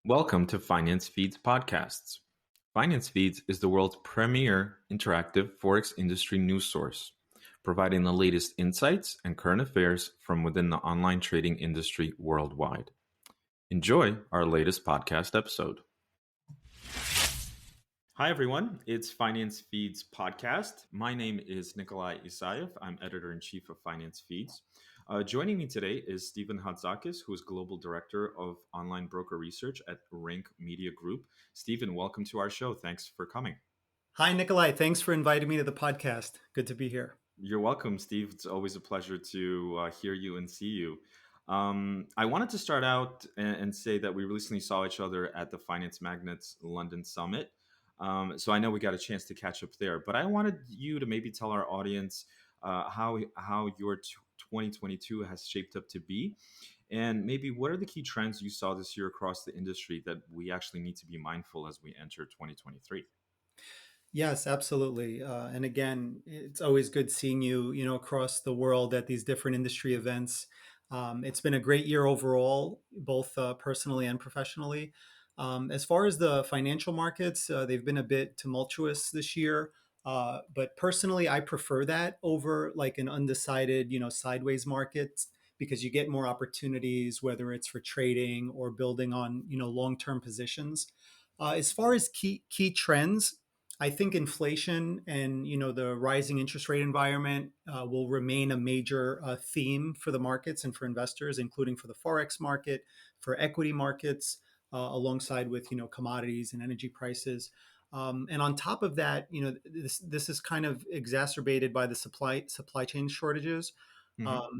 Welcome to FinanceFeeds Podcasts. FinanceFeeds is the world's premier interactive Forex industry news source, providing the latest insights and current affairs from within the online trading industry worldwide. Enjoy our latest podcast episode. Hi, everyone. It's FinanceFeeds Podcast. My name is Nikolai Isayev. I'm Editor-in-Chief of FinanceFeeds. Joining me today is Steven Hatzakis, who is Global Director of Online Broker Research at Reink Media Group. Steven, welcome to our show. Thanks for coming. Hi, Nikolai. Thanks for inviting me to the podcast. Good to be here. You're welcome, Steve. It's always a pleasure to hear you and see you. I wanted to start out and say that we recently saw each other at the Finance Magnates London Summit. So I know we got a chance to catch up there, but I wanted you to maybe tell our audience how your 2022 has shaped up to be, and maybe what are the key trends you saw this year across the industry that we actually need to be mindful as we enter 2023. Yes, absolutely. And again, it's always good seeing you, across the world at these different industry events. It's been a great year overall, both personally and professionally. As far as the financial markets, they've been a bit tumultuous this year. But personally, I prefer that over like an undecided, sideways market because you get more opportunities, whether it's for trading or building on, long-term positions. As far as key trends, I think inflation and the rising interest rate environment will remain a major theme for the markets and for investors, including for the forex market, for equity markets, alongside with commodities and energy prices. And on top of that, this is kind of exacerbated by the supply chain shortages,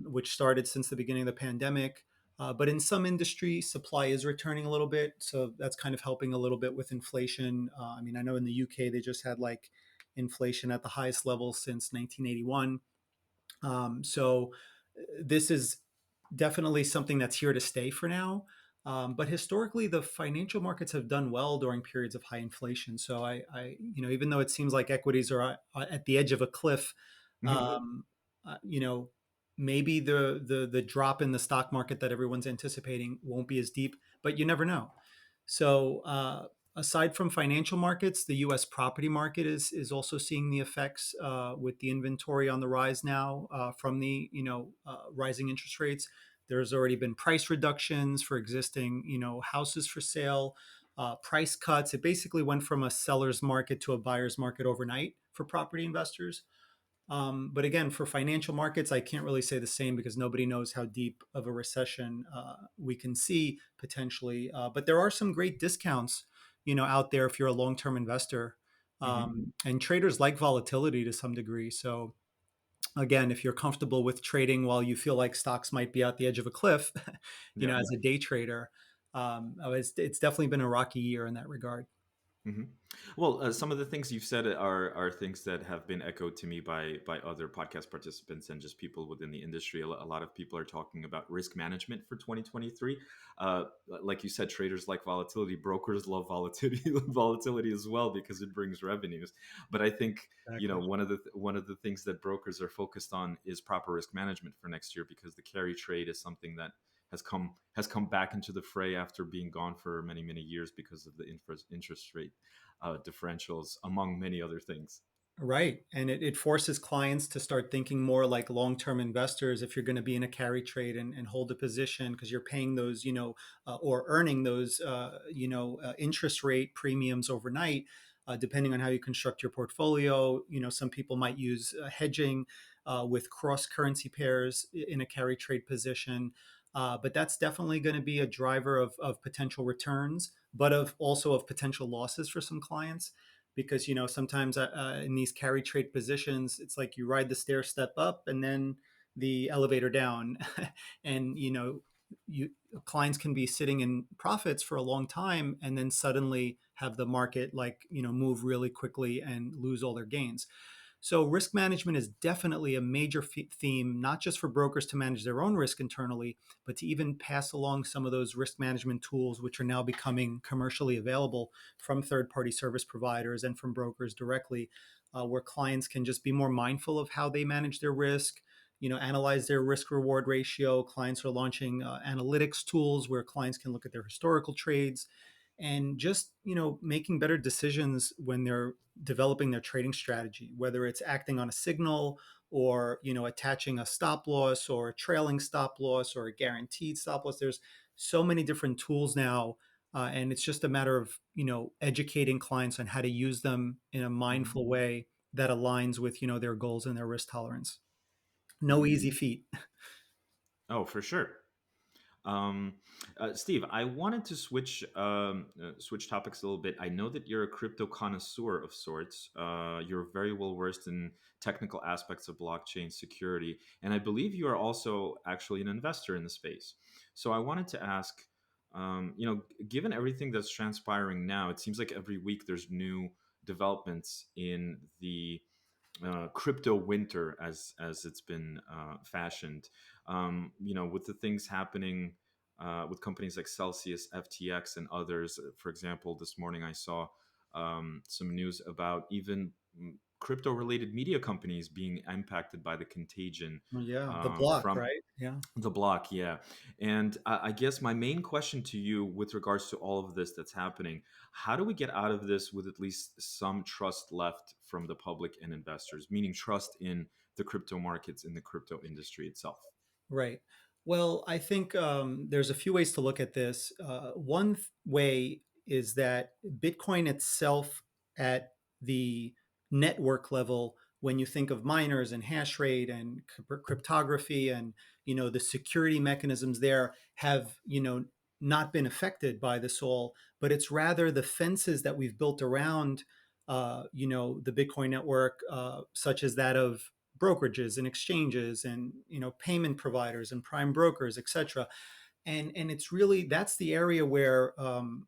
which started since the beginning of the pandemic. But in some industry, supply is returning a little bit. So that's kind of helping a little bit with inflation. I mean, I know in the UK, they just had like inflation at the highest level since 1981. So this is definitely something that's here to stay for now. But historically, the financial markets have done well during periods of high inflation. So even though it seems like equities are at the edge of a cliff, um, uh, you know, maybe the drop in the stock market that everyone's anticipating won't be as deep, but you never know. So aside from financial markets, the U.S. property market is also seeing the effects with the inventory on the rise now from the rising interest rates. There's already been price reductions for existing houses for sale, price cuts. It basically went from a seller's market to a buyer's market overnight for property investors. But again, for financial markets, I can't really say the same because nobody knows how deep of a recession we can see potentially. But there are some great discounts, out there if you're a long-term investor. And traders like volatility to some degree. So again, if you're comfortable with trading while you feel like stocks might be at the edge of a cliff, Yeah. as a day trader, it's definitely been a rocky year in that regard. hmm Well, some of the things you've said are things that have been echoed to me by other podcast participants and just people within the industry. A lot of people are talking about risk management for 2023. Uh, like you said, traders like volatility, brokers love volatility, volatility as well because it brings revenues. But I think Exactly. one of the things that brokers are focused on is proper risk management for next year because the carry trade is something that has come back into the fray after being gone for many years because of the interest rate differentials, among many other things. Right. And it forces clients to start thinking more like long-term investors if you're going to be in a carry trade and hold a position because you're paying those, or earning those, interest rate premiums overnight, depending on how you construct your portfolio. Some people might use hedging with cross currency pairs in a carry trade position. But that's definitely going to be a driver of potential returns, but also of potential losses for some clients because sometimes in these carry trade positions it's like you ride the stair step up and then the elevator down and you clients can be sitting in profits for a long time and then suddenly have the market like move really quickly and lose all their gains. So risk management is definitely a major theme, not just for brokers to manage their own risk internally, but to even pass along some of those risk management tools, which are now becoming commercially available from third-party service providers and from brokers directly, where clients can just be more mindful of how they manage their risk, analyze their risk-reward ratio. Clients are launching analytics tools where clients can look at their historical trades and just making better decisions when they're developing their trading strategy, whether it's acting on a signal or attaching a stop loss or a trailing stop loss or a guaranteed stop loss. There's so many different tools now, and it's just a matter of educating clients on how to use them in a Hmm. mindful way that aligns with their goals and their risk tolerance. No easy feat. Oh, for sure. Um, Steve, I wanted to switch topics a little bit. I know that you're a crypto connoisseur of sorts. You're very well versed in technical aspects of blockchain security, and I believe you are also actually an investor in the space. So I wanted to ask, given everything that's transpiring now, it seems like every week there's new developments in the crypto winter, as it's been fashioned. With the things happening with companies like Celsius, FTX, and others. For example, this morning I saw some news about even crypto-related media companies being impacted by the contagion Well, yeah, the block, from right? Yeah. the block, yeah. And I guess my main question to you with regards to all of this that's happening, how do we get out of this with at least some trust left from the public and investors, meaning trust in the crypto markets, in the crypto industry itself? Right. Well, I think there's a few ways to look at this. One way is that Bitcoin itself, at the network level, when you think of miners and hash rate and cryptography and the security mechanisms there, have not been affected by this all, but it's rather the fences that we've built around the Bitcoin network, such as that of brokerages and exchanges and payment providers and prime brokers, etc. And it's really, that's the area where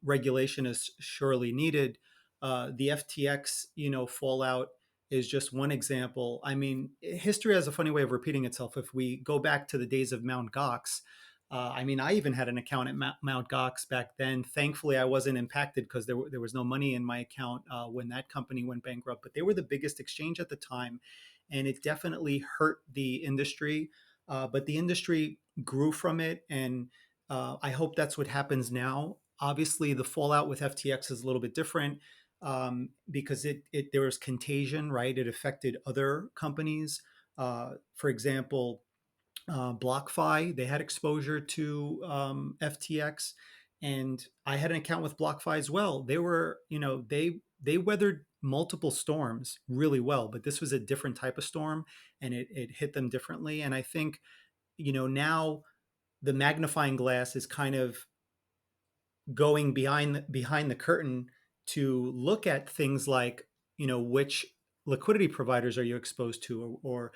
regulation is surely needed. The FTX fallout is just one example. I mean, history has a funny way of repeating itself. If we go back to the days of Mount Gox, I mean, I even had an account at Mount Gox back then. Thankfully, I wasn't impacted because there was no money in my account when that company went bankrupt. But they were the biggest exchange at the time, and it definitely hurt the industry. But the industry grew from it, and I hope that's what happens now. Obviously, the fallout with FTX is a little bit different because there was contagion, right? It affected other companies. For example, BlockFi, they had exposure to FTX, and I had an account with BlockFi as well. They were, they weathered multiple storms really well, but this was a different type of storm, and it hit them differently. And I think, now the magnifying glass is kind of going behind the curtain to look at things like which liquidity providers are you exposed to, or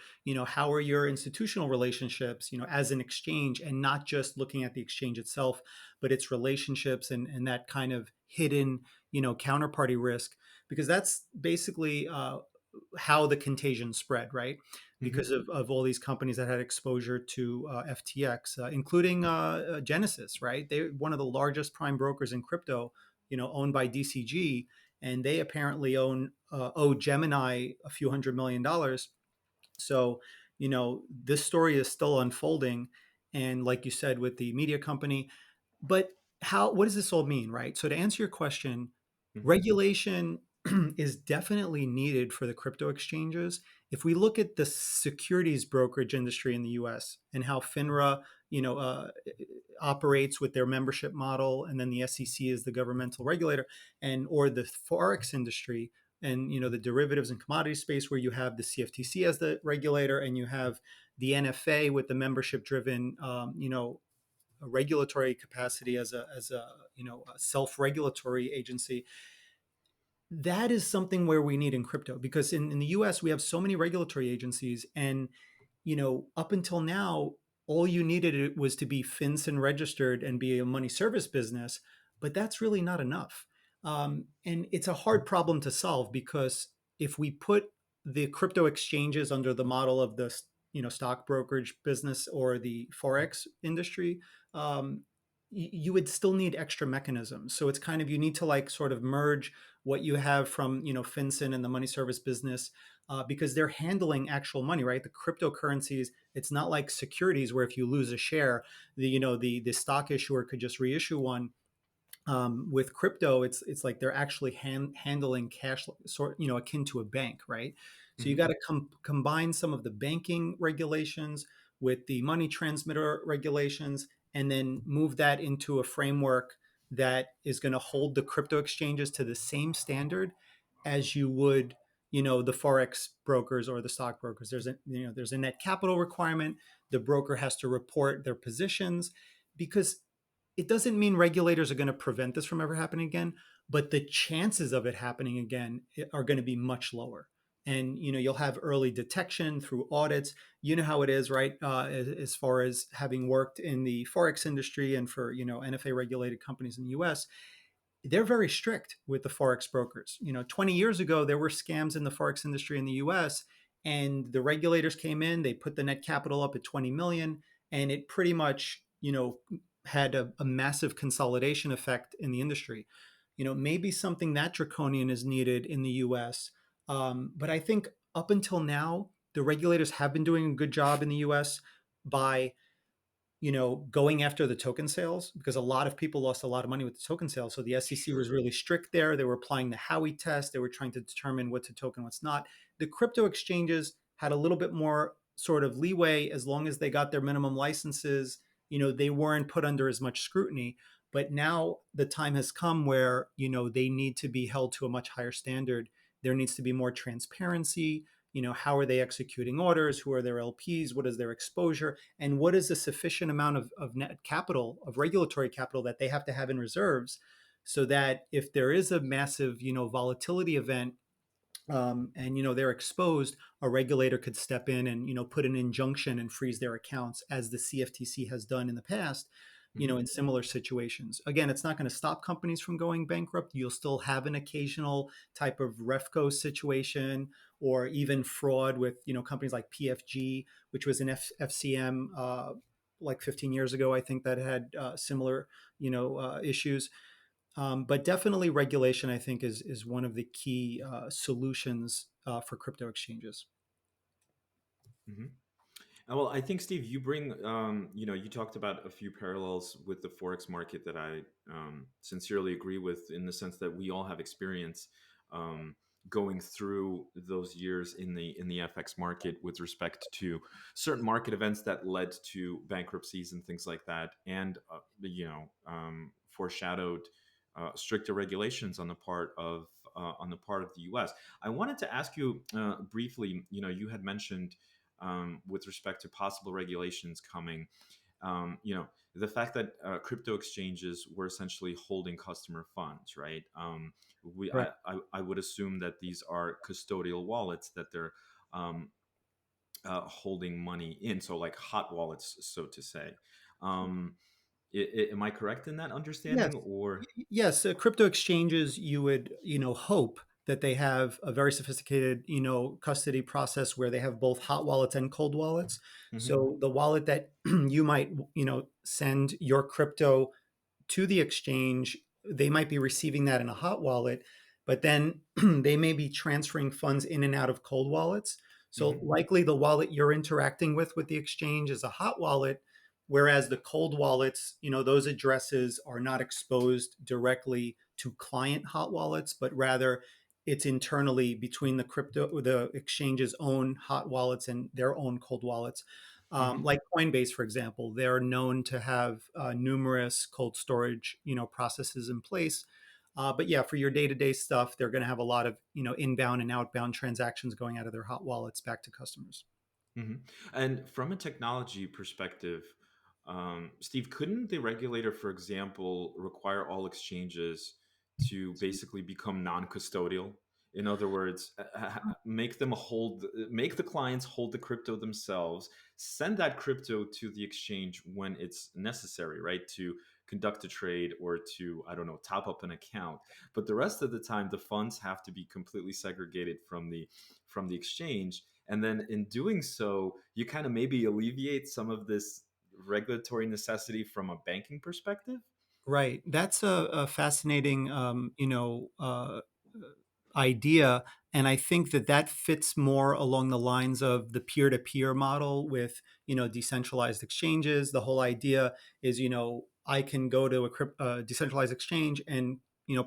how are your institutional relationships as an exchange, and not just looking at the exchange itself but its relationships and that kind of hidden counterparty risk, because that's basically how the contagion spread, right? Hmm. Because of all these companies that had exposure to FTX, including Genesis, right? They're one of the largest prime brokers in crypto, owned by DCG, and they apparently owe Gemini a few $100 million. So, this story is still unfolding, and like you said, with the media company, but what does this all mean, right? So to answer your question, Hmm. regulation is definitely needed for the crypto exchanges. If we look at the securities brokerage industry in the US and how FINRA, operates with their membership model, and then the SEC is the governmental regulator, and or the forex industry and the derivatives and commodity space, where you have the CFTC as the regulator and you have the NFA with the membership driven a regulatory capacity as a a self-regulatory agency. That is something where we need in crypto, because in the US we have so many regulatory agencies, and up until now, all you needed was to be FinCEN registered and be a money service business, but that's really not enough. And it's a hard problem to solve, because if we put the crypto exchanges under the model of the stock brokerage business or the forex industry, um, you would still need extra mechanisms. So it's kind of, you need to like sort of merge what you have from FinCEN and the money service business, because they're handling actual money, right? The cryptocurrencies, it's not like securities where if you lose a share, the stock issuer could just reissue one. With crypto, it's like they're actually handling cash, sort akin to a bank, right? So you got Hmm. to combine some of the banking regulations with the money transmitter regulations, and then move that into a framework that is going to hold the crypto exchanges to the same standard as you would, the forex brokers or the stock brokers. There's a net capital requirement. The broker has to report their positions, because it doesn't mean regulators are going to prevent this from ever happening again, but the chances of it happening again are going to be much lower. And you'll have early detection through audits. You know how it is, right? As far as having worked in the forex industry and for NFA regulated companies in the U.S., they're very strict with the forex brokers. 20 years ago, there were scams in the forex industry in the US, and the regulators came in, they put the net capital up at 20 million, and it pretty much, had a massive consolidation effect in the industry. Maybe something that draconian is needed in the US. But I think up until now, the regulators have been doing a good job in the US by going after the token sales, because a lot of people lost a lot of money with the token sales. So the SEC was Sure. really strict there. They were applying the Howey test. They were trying to determine what's a token, what's not. The crypto exchanges had a little bit more sort of leeway as long as they got their minimum licenses. They weren't put under as much scrutiny. But now the time has come where, they need to be held to a much higher standard. There needs to be more transparency. How are they executing orders? Who are their LPs? What is their exposure? And what is a sufficient amount of net capital, of regulatory capital, that they have to have in reserves, so that if there is a massive volatility event, and they're exposed, a regulator could step in and put an injunction and freeze their accounts, as the CFTC has done in the past, Hmm. in similar situations. Again, it's not going to stop companies from going bankrupt. You'll still have an occasional type of refco situation, or even fraud with companies like PFG, which was an FCM, like 15 years ago, I think, that had similar issues. But definitely regulation, I think, is one of the key solutions for crypto exchanges. Hmm. Well, I think Steve, you bring, you talked about a few parallels with the forex market that I sincerely agree with, in the sense that we all have experience um, going through those years in the FX market with respect to certain market events that led to bankruptcies and things like that, and foreshadowed stricter regulations on the part of the U.S. I wanted to ask you briefly. You had mentioned with respect to possible regulations coming. The fact that crypto exchanges were essentially holding customer funds, right? Right. I would assume that these are custodial wallets that they're holding money in, so like hot wallets, so to say. Um, am I correct in that Yes. understanding, or? Yes. Crypto exchanges, you would, hope that they have a very sophisticated, custody process where they have both hot wallets and cold wallets. Mhm. So the wallet that you might, send your crypto to the exchange, they might be receiving that in a hot wallet, but then they may be transferring funds in and out of cold wallets. So Mhm. likely the wallet you're interacting with the exchange is a hot wallet, whereas the cold wallets, those addresses are not exposed directly to client hot wallets, but rather it's internally between the exchange's own hot wallets and their own cold wallets. Mhm. Like Coinbase, for example, they're known to have numerous cold storage, processes in place. But yeah, for your day-to-day stuff, they're going to have a lot of, inbound and outbound transactions going out of their hot wallets back to customers. Mhm. And from a technology perspective, Steve, couldn't the regulator, for example, require all exchanges to basically become non-custodial? In other words, make the clients hold the crypto themselves, send that crypto to the exchange when it's necessary, right? To conduct a trade or to, I don't know, top up an account. But the rest of the time, the funds have to be completely segregated from the exchange, and then in doing so, you kind of maybe alleviate some of this regulatory necessity from a banking perspective. Right. That's a fascinating, idea. And I think that fits more along the lines of the peer to peer model with, decentralized exchanges. The whole idea is, I can go to a decentralized exchange and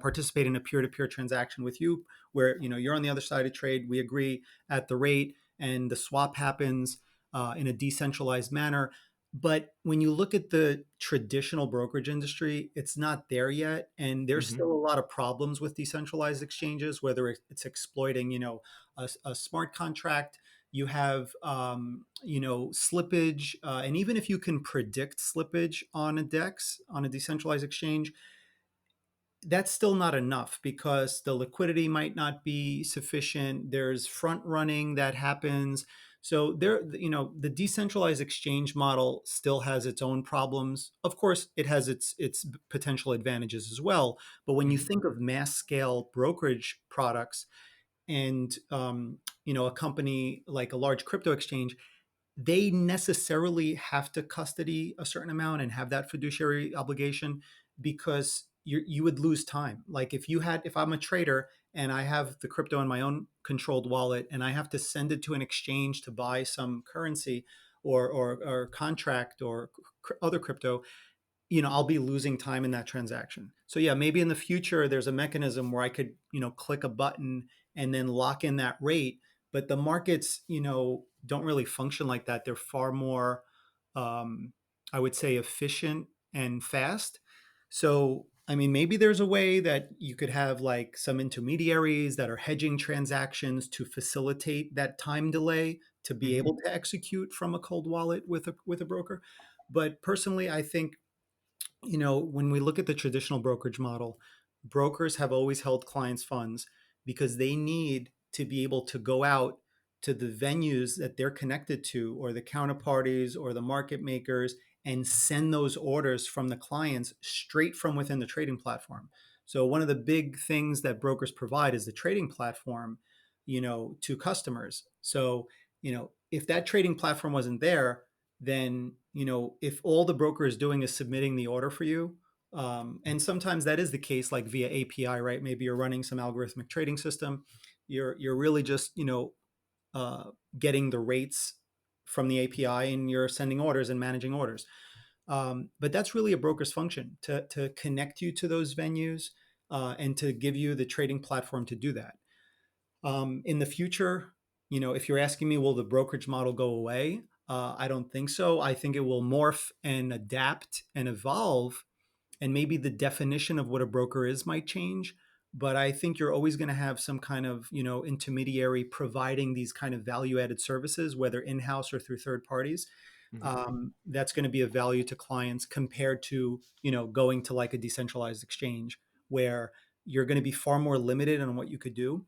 participate in a peer-to-peer transaction with you, where you're on the other side of trade. We agree at the rate, and the swap happens in a decentralized manner. But when you look at the traditional brokerage industry, it's not there yet, and there's Hmm. still a lot of problems with decentralized exchanges. Whether it's exploiting, a smart contract, you have slippage, and even if you can predict slippage on a DEX, on a decentralized exchange, that's still not enough because the liquidity might not be sufficient. There's front running that happens. So the decentralized exchange model still has its own problems. Of course, it has its potential advantages as well. But when you Hmm. think of mass scale brokerage products, and a company like a large crypto exchange, they necessarily have to custody a certain amount and have that fiduciary obligation, because you would lose time. Like if I'm a trader and I have the crypto in my own controlled wallet and I have to send it to an exchange to buy some currency or contract or other crypto, I'll be losing time in that transaction. So yeah, maybe in the future there's a mechanism where I could, click a button and then lock in that rate. But the markets, don't really function like that. They're far more, um, I would say, efficient and fast. So, I mean, maybe there's a way that you could have like some intermediaries that are hedging transactions to facilitate that time delay to be Hmm. able to execute from a cold wallet with a broker. But personally, I think when we look at the traditional brokerage model, brokers have always held clients' funds because they need to be able to go out to the venues that they're connected to, or the counterparties or the market makers, and send those orders from the clients straight from within the trading platform. So one of the big things that brokers provide is the trading platform, to customers. So, if that trading platform wasn't there, then if all the broker is doing is submitting the order for you, and sometimes that is the case, like via API, right? Maybe you're running some algorithmic trading system. You're really just uh, getting the rates from the API, and you're sending orders and managing orders. But that's really a broker's function, to connect you to those venues, and to give you the trading platform to do that. In the future, if you're asking me, will the brokerage model go away? I don't think so. I think it will morph and adapt and evolve, and maybe the definition of what a broker is might change. But I think you're always going to have some kind of intermediary providing these kind of value added services, whether in house or through third parties. Hmm. That's going to be of value to clients compared to going to like a decentralized exchange, where you're going to be far more limited on what you could do.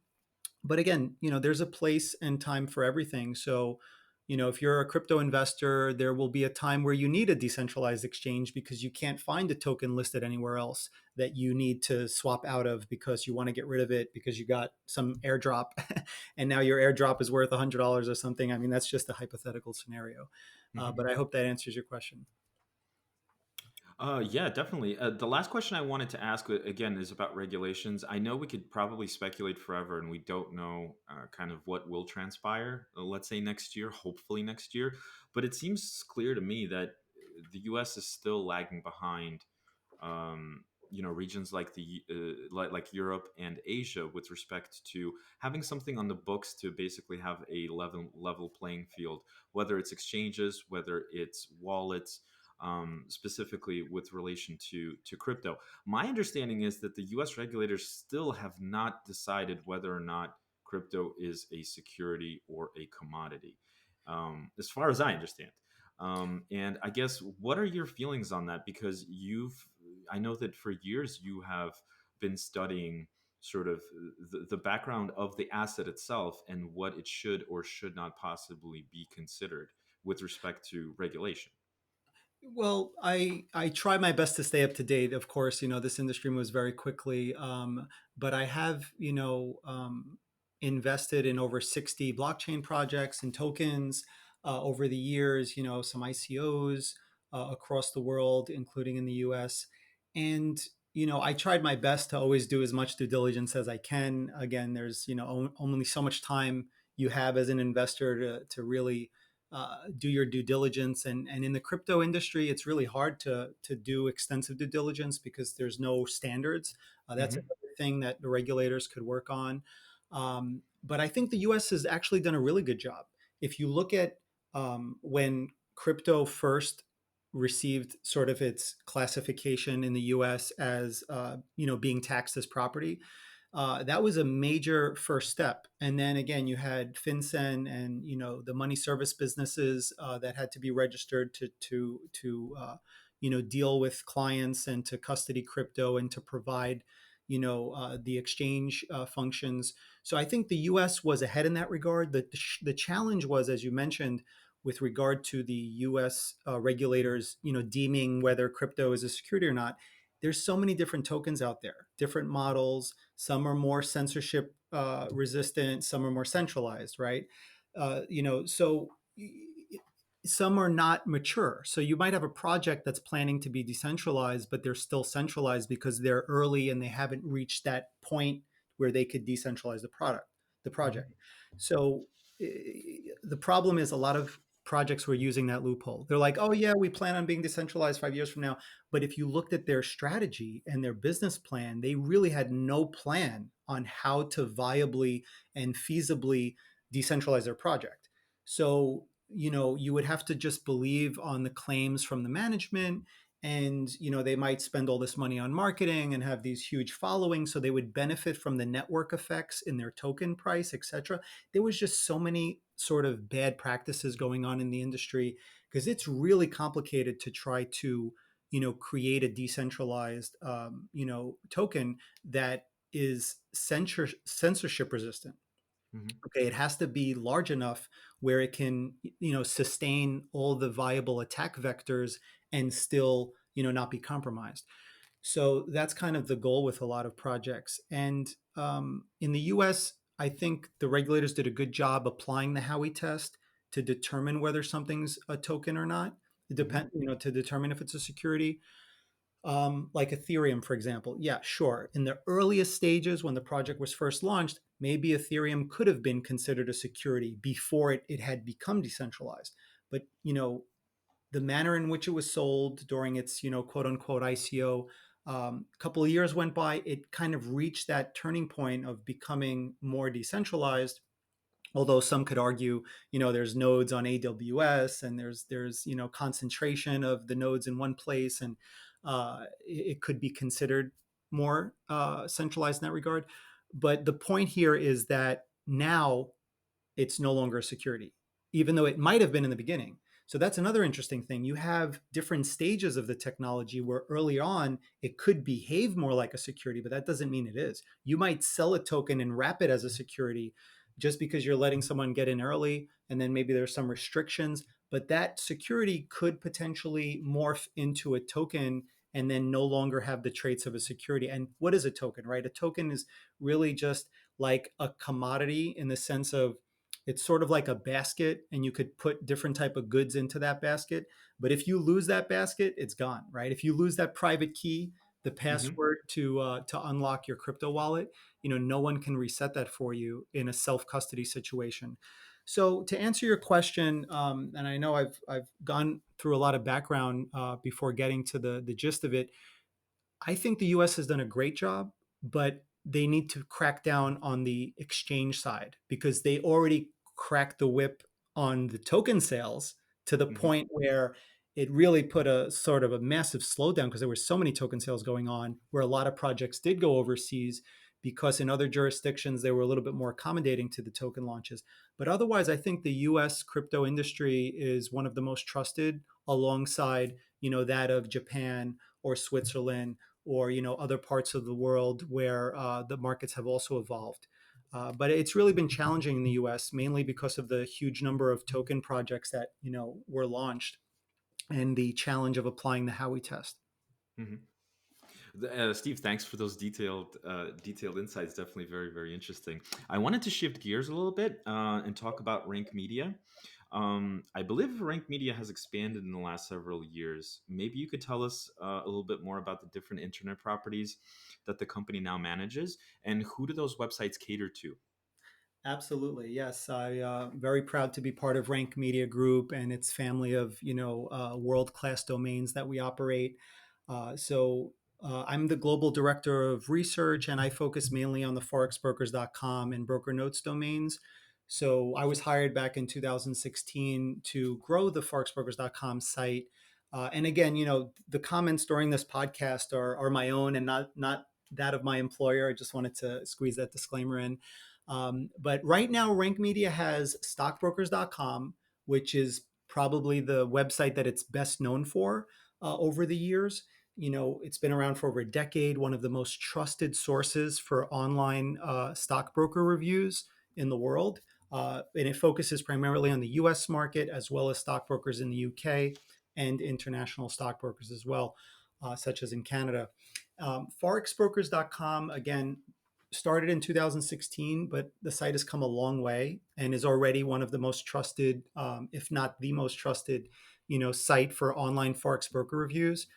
But again, there's a place and time for everything. So, if you're a crypto investor, there will be a time where you need a decentralized exchange because you can't find a token listed anywhere else that you need to swap out of because you want to get rid of it because you got some airdrop and now your airdrop is worth $100 or something. I mean, that's just a hypothetical scenario. Hmm. But I hope that answers your question. Yeah, definitely. The last question I wanted to ask again is about regulations. I know we could probably speculate forever, and we don't know kind of what will transpire. Let's say next year, hopefully next year. But it seems clear to me that the U.S. is still lagging behind. Regions like the like Europe and Asia with respect to having something on the books to basically have a level playing field, whether it's exchanges, whether it's wallets, specifically with relation to crypto. My understanding is that the U.S. regulators still have not decided whether or not crypto is a security or a commodity, as far as I understand. And I guess, what are your feelings on that? Because I know that for years you have been studying sort of the background of the asset itself and what it should or should not possibly be considered with respect to regulation. Well, I try my best to stay up to date. Of course, this industry moves very quickly, but I have invested in over 60 blockchain projects and tokens over the years. Some ICOs across the world, including in the U.S. And I tried my best to always do as much due diligence as I can. Again, there's only so much time you have as an investor to really do your due diligence. And in the crypto industry, it's really hard to do extensive due diligence because there's no standards. That's Hmm. another thing that the regulators could work on. But I think the U.S. has actually done a really good job. If you look at when crypto first received sort of its classification in the U.S. as being taxed as property, that was a major first step. And then again, you had FinCEN and the money service businesses that had to be registered to deal with clients and to custody crypto and to provide the exchange functions. So I think the U.S. was ahead in that regard. The challenge was, as you mentioned, with regard to the U.S. Regulators, deeming whether crypto is a security or not. There's so many different tokens out there, different models. Some are more censorship resistant, some are more centralized, right? So some are not mature. So you might have a project that's planning to be decentralized, but they're still centralized because they're early and they haven't reached that point where they could decentralize the project. Hmm. So the problem is a lot of projects were using that loophole. They're like, oh yeah, we plan on being decentralized 5 years from now. But if you looked at their strategy and their business plan, they really had no plan on how to viably and feasibly decentralize their project. So, you would have to just believe on the claims from the management. And, they might spend all this money on marketing and have these huge followings. So they would benefit from the network effects in their token price, et cetera. There was just so many sort of bad practices going on in the industry because it's really complicated to try to create a decentralized token that is censorship resistant. Hmm. Okay, it has to be large enough where it can sustain all the viable attack vectors and still not be compromised. So that's kind of the goal with a lot of projects. And in the US, I think the regulators did a good job applying the Howey test to determine whether something's a token or not. It Hmm. depend, to determine if it's a security. Like Ethereum, for example. Yeah, sure. In the earliest stages, when the project was first launched, maybe Ethereum could have been considered a security before it had become decentralized. But the manner in which it was sold during its quote unquote ICO, a couple of years went by. It kind of reached that turning point of becoming more decentralized. Although some could argue, there's nodes on AWS and there's concentration of the nodes in one place, and it could be considered more centralized in that regard. But the point here is that now it's no longer a security, even though it might have been in the beginning. So that's another interesting thing. You have different stages of the technology where early on it could behave more like a security, but that doesn't mean it is. You might sell a token and wrap it as a security just because you're letting someone get in early, and then maybe there's some restrictions, but that security could potentially morph into a token and then no longer have the traits of a security. And what is a token, right? A token is really just like a commodity in the sense of it's sort of like a basket and you could put different type of goods into that basket. But if you lose that basket, it's gone, right? If you lose that private key, the Hmm. password to unlock your crypto wallet, no one can reset that for you in a self custody situation. So to answer your question, and I know I've gone through a lot of background before getting to the gist of it. I think the US has done a great job, but they need to crack down on the exchange side because they already cracked the whip on the token sales to the Hmm. point where it really put a sort of a massive slowdown because there were so many token sales going on where a lot of projects did go overseas because in other jurisdictions they were a little bit more accommodating to the token launches. But otherwise, I think the US crypto industry is one of the most trusted alongside, that of Japan or Switzerland or other parts of the world where the markets have also evolved. But it's really been challenging in the U.S. mainly because of the huge number of token projects that were launched and the challenge of applying the Howey test. Hmm. Steve, thanks for those detailed insights. Definitely very, very interesting. I wanted to shift gears a little bit and talk about Reink Media. I believe Reink Media has expanded in the last several years. Maybe you could tell us a little bit more about the different internet properties that the company now manages, and who do those websites cater to? Absolutely, yes. I very proud to be part of Reink Media Group and its family of world class domains that we operate. I'm the global director of research, and I focus mainly on the forexbrokers.com and broker notes domains. So I was hired back in 2016 to grow the forexbrokers.com site. And again, the comments during this podcast are my own and not that of my employer. I just wanted to squeeze that disclaimer in. But right now, Rank Media has stockbrokers.com, which is probably the website that it's best known for over the years. It's been around for over a decade, one of the most trusted sources for online stockbroker reviews in the world. And it focuses primarily on the US market as well as stockbrokers in the UK and international stockbrokers as well, such as in Canada. Forexbrokers.com, again, started in 2016, but the site has come a long way and is already one of the most trusted, if not the most trusted, site for online forex broker reviews.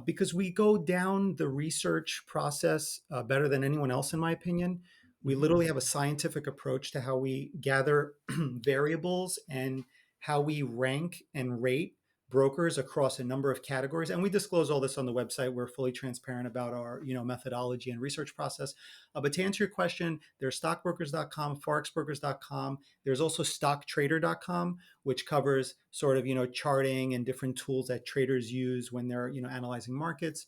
Because we go down the research process better than anyone else, in my opinion. We Hmm. literally have a scientific approach to how we gather variables and how we rank and rate brokers across a number of categories, and we disclose all this on the website. We're fully transparent about our methodology and research process. But to answer your question, there's stockbrokers.com, forexbrokers.com. There's also stocktrader.com, which covers sort of charting and different tools that traders use when they're analyzing markets.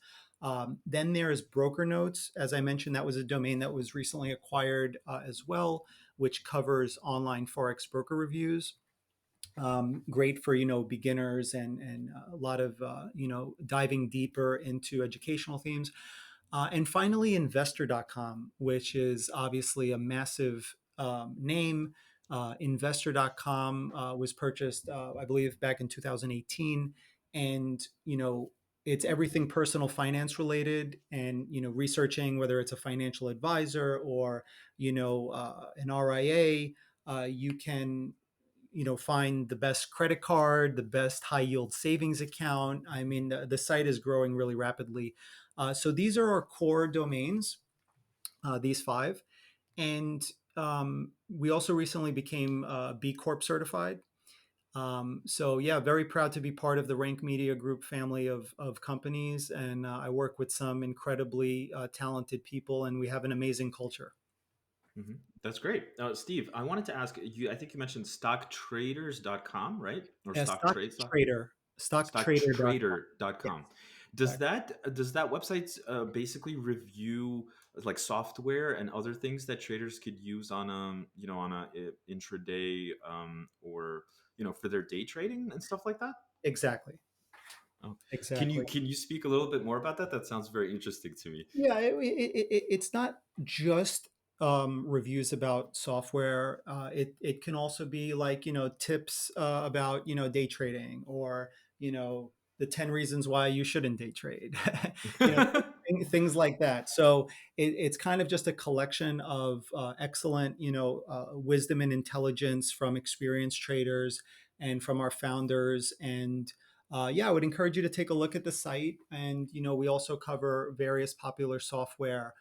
Then there's broker notes. As I mentioned, that was a domain that was recently acquired as well, which covers online forex broker reviews. Great for beginners and a lot of diving deeper into educational themes. And finally, investor.com, which is obviously a massive name. Investor.com was purchased, I believe, back in 2018, and it's everything personal finance related, and researching whether it's a financial advisor or an RIA. You can find the best credit card, the best high yield savings account. I mean, the site is growing really rapidly. So these are our core domains, these five. And we also recently became B Corp certified. So yeah, very proud to be part of the Rank Media Group family of companies. And I work with some incredibly talented people, and we have an amazing culture. Hmm. That's great. Steve, I wanted to ask you, I think you mentioned stocktraders.com, right? Or Yeah, stock trades. stocktrader.com. Yes, Stocktrader.com. exactly. Does that website basically review like software and other things that traders could use on on a intraday or for their day trading and stuff like that? Exactly. Oh. Exactly. Can you speak a little bit more about that? That sounds very interesting to me. Yeah, it's not just reviews about software. It can also be like tips about day trading, or the 10 reasons why you shouldn't day trade. you know things like that. So it's kind of just a collection of excellent wisdom and intelligence from experienced traders and from our founders. And yeah, I would encourage you to take a look at the site. And we also cover various popular software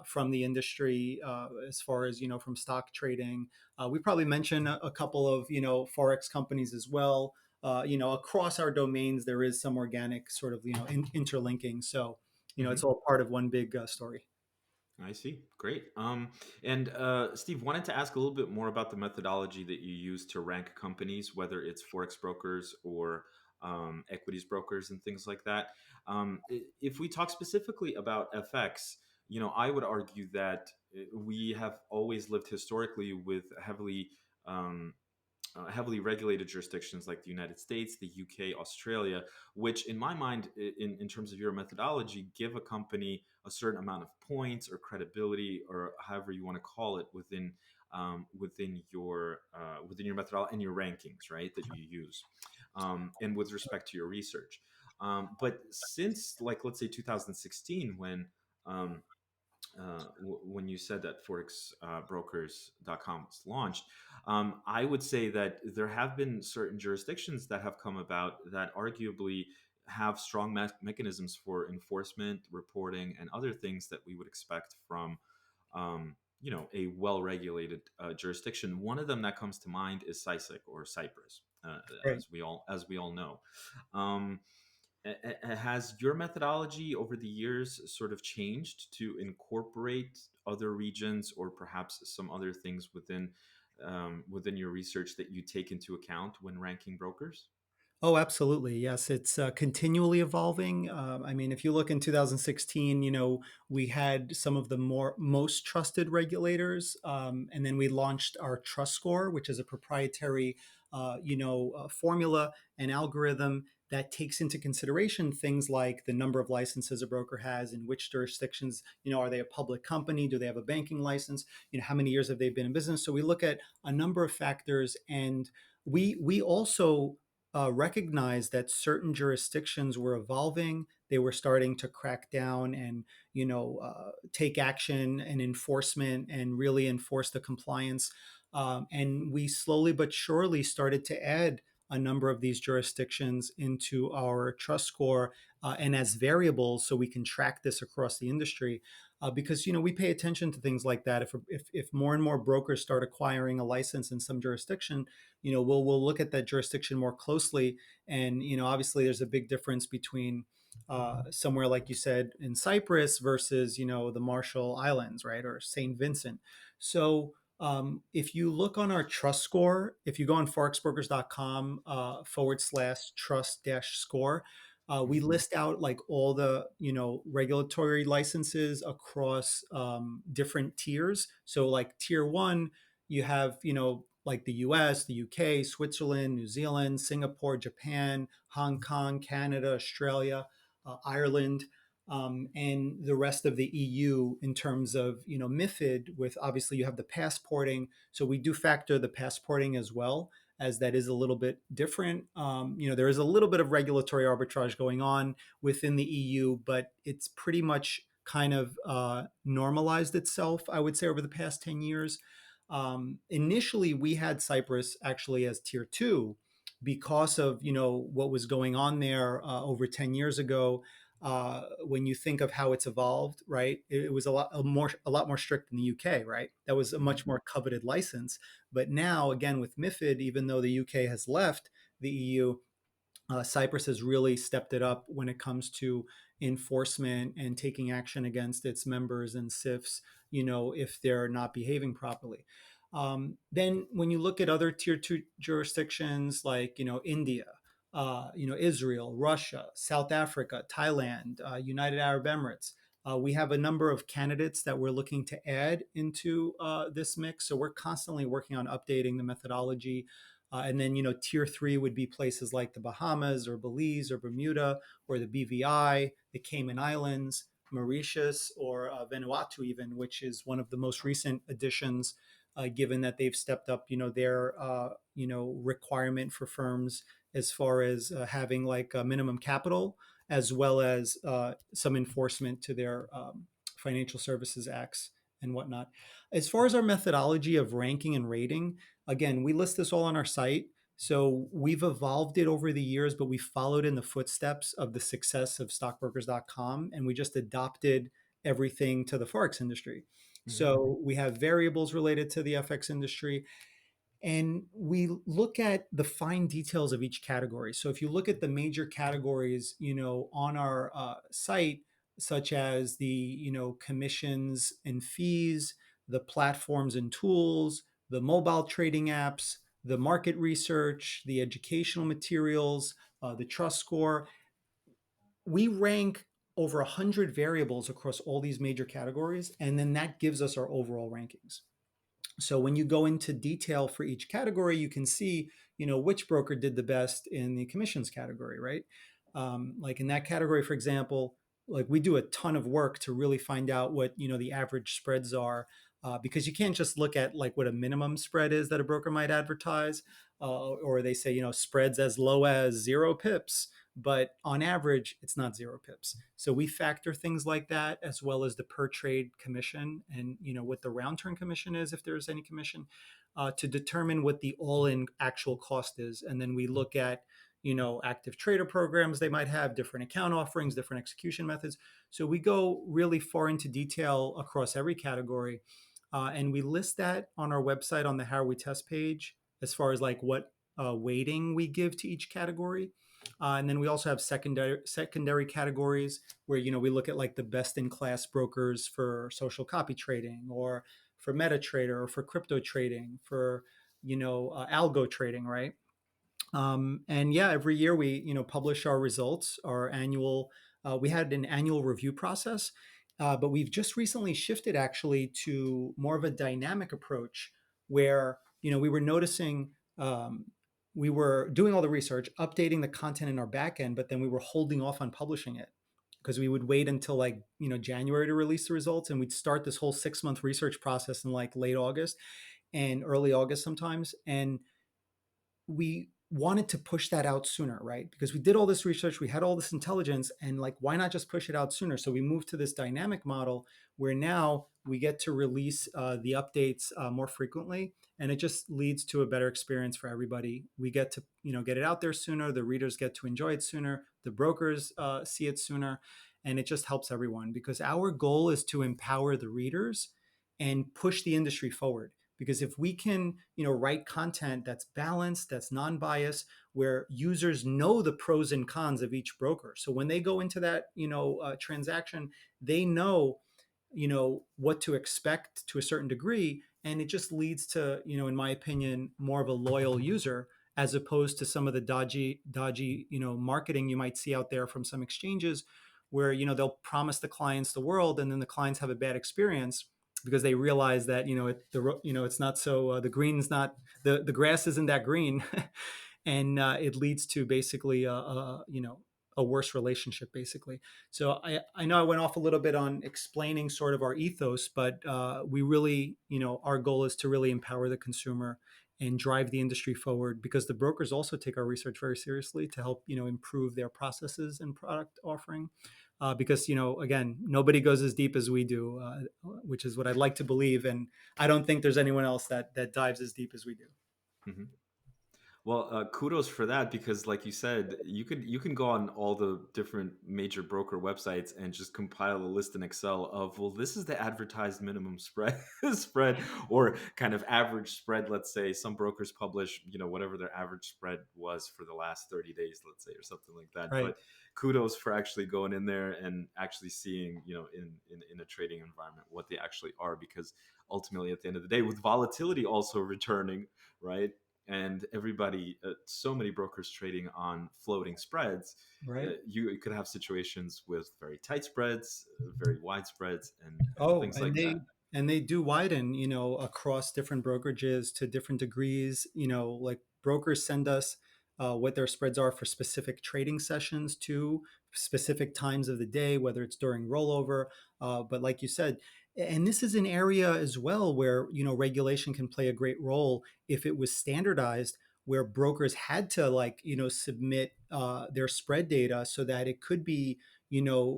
from the industry, as far as from stock trading. We probably mention a couple of forex companies as well. Across our domains, there is some organic sort of interlinking. So it's Mhm. all part of one big story. I see. Great. And Steve, wanted to ask a little bit more about the methodology that you use to rank companies, whether it's forex brokers or equities brokers and things like that. If we talk specifically about FX, I would argue that we have always lived historically with um, heavily regulated jurisdictions like the United States, the UK, Australia, which, in my mind, in terms of your methodology, give a company a certain amount of points or credibility, or however you want to call it, within your methodology and your rankings, right, that you use, and with respect to your research. But since, like, let's say 2016, when you said that forexbrokers.com was launched, I would say that there have been certain jurisdictions that have come about that arguably have strong mechanisms for enforcement, reporting, and other things that we would expect from a well-regulated jurisdiction. One of them that comes to mind is CISIC, or Cyprus, Right. as we all know. Um, has your methodology over the years sort of changed to incorporate other regions, or perhaps some other things within your research that you take into account when ranking brokers? Oh, absolutely. Yes, it's continually evolving. I mean, if you look in 2016, we had some of the most trusted regulators, and then we launched our Trust Score, which is a proprietary, formula and algorithm that takes into consideration things like the number of licenses a broker has, in which jurisdictions. Are they a public company? Do they have a banking license? How many years have they been in business? So we look at a number of factors, and we also recognized that certain jurisdictions were evolving. They were starting to crack down and take action and enforcement and really enforce the compliance. And we slowly but surely started to add a number of these jurisdictions into our trust score and as variables, so we can track this across the industry. Because we pay attention to things like that. If more and more brokers start acquiring a license in some jurisdiction, we'll look at that jurisdiction more closely. And obviously there's a big difference between somewhere like you said in Cyprus versus the Marshall Islands, right, or St. Vincent. So if you look on our trust score, if you go on forexbrokers.com /trust dash score, we Mhm. list out like all the regulatory licenses across different tiers. So like tier one, you have like the US, the UK, Switzerland, New Zealand, Singapore, Japan, Hong Kong, Canada, Australia, Ireland, and the rest of the EU in terms of MIFID. With obviously you have the passporting, so we do factor the passporting as well, as that is a little bit different. There is a little bit of regulatory arbitrage going on within the EU, but it's pretty much kind of normalized itself, I would say, over the past 10 years. Initially, we had Cyprus actually as tier two because of what was going on there over 10 years ago. When you think of how it's evolved, right? It was a lot more strict in the UK, right? That was a Mhm. much more coveted license. But now, again, with MIFID, even though the UK has left the EU, Cyprus has really stepped it up when it comes to enforcement and taking action against its members and SIFs, if they're not behaving properly. Then, when you look at other tier two jurisdictions like, India, Israel, Russia, South Africa, Thailand, United Arab Emirates, we have a number of candidates that we're looking to add into this mix. So we're constantly working on updating the methodology. And then, tier three would be places like the Bahamas or Belize or Bermuda or the BVI, the Cayman Islands, Mauritius, or Vanuatu, even, which is one of the most recent additions, given that they've stepped up, their, requirement for firms as far as having like a minimum capital, as well as some enforcement to their financial services acts and whatnot. As far as our methodology of ranking and rating, again, we list this all on our site. So we've evolved it over the years, but we followed in the footsteps of the success of stockbrokers.com, and we just adopted everything to the Forex industry. Mhm. So we have variables related to the FX industry, and we look at the fine details of each category. So if you look at the major categories, on our site, such as the commissions and fees, the platforms and tools, the mobile trading apps, the market research, the educational materials, the trust score, we rank over 100 variables across all these major categories, and then that gives us our overall rankings. So when you go into detail for each category, you can see, which broker did the best in the commissions category, right? Like in that category, for example, like we do a ton of work to really find out what, the average spreads are, because you can't just look at like what a minimum spread is that a broker might advertise, or they say, spreads as low as 0 pips, but on average, it's not 0 pips. So we factor things like that, as well as the per trade commission and what the round turn commission is, if there's any commission, to determine what the all-in actual cost is. And then we look at active trader programs they might have, different account offerings, different execution methods. So we go really far into detail across every category. and we list that on our website on the How We Test page as far as like what weighting we give to each category. And then we also have secondary categories where we look at like the best in class brokers for social copy trading, or for MetaTrader, or for crypto trading, for algo trading, right? And yeah, every year we publish our results, our annual. We had an annual review process, but we've just recently shifted actually to more of a dynamic approach, where we were noticing. We were doing all the research, updating the content in our backend, but then we were holding off on publishing it because we would wait until like January to release the results, and we'd start this whole 6 month research process in like late August and early August sometimes. And we wanted to push that out sooner, right? Because we did all this research, we had all this intelligence, and like, why not just push it out sooner? So we moved to this dynamic model where now we get to release the updates more frequently, and it just leads to a better experience for everybody. We get to get it out there sooner. The readers get to enjoy it sooner. The brokers see it sooner, and it just helps everyone because our goal is to empower the readers and push the industry forward. Because if we can write content that's balanced, that's non-biased, where users know the pros and cons of each broker, so when they go into that transaction, they know what to expect to a certain degree, and it just leads to in my opinion, more of a loyal user, as opposed to some of the dodgy marketing you might see out there from some exchanges, where they'll promise the clients the world, and then the clients have a bad experience because they realize that it's not so the green's not the grass isn't that green, and it leads to basically a worse relationship basically. So I know I went off a little bit on explaining sort of our ethos, but we really our goal is to really empower the consumer and drive the industry forward, because the brokers also take our research very seriously to help improve their processes and product offering. Because again, nobody goes as deep as we do, which is what I'd like to believe, and I don't think there's anyone else that dives as deep as we do. Hmm. Well, kudos for that, because, like you said, you can go on all the different major broker websites and just compile a list in Excel of, well, this is the advertised minimum spread spread, or kind of average spread. Let's say some brokers publish, whatever their average spread was for the last 30 days, let's say, or something like that. Right. But kudos for actually going in there and actually seeing, in a trading environment, what they actually are, because ultimately, at the end of the day, with volatility also returning, right? And everybody, so many brokers trading on floating spreads, Right. you could have situations with very tight spreads, very wide spreads, and Oh, things like that. and they do widen, across different brokerages to different degrees. Like brokers send us what their spreads are for specific trading sessions to specific times of the day, whether it's during rollover. But like you said, and this is an area as well where regulation can play a great role if it was standardized, where brokers had to like submit their spread data so that it could be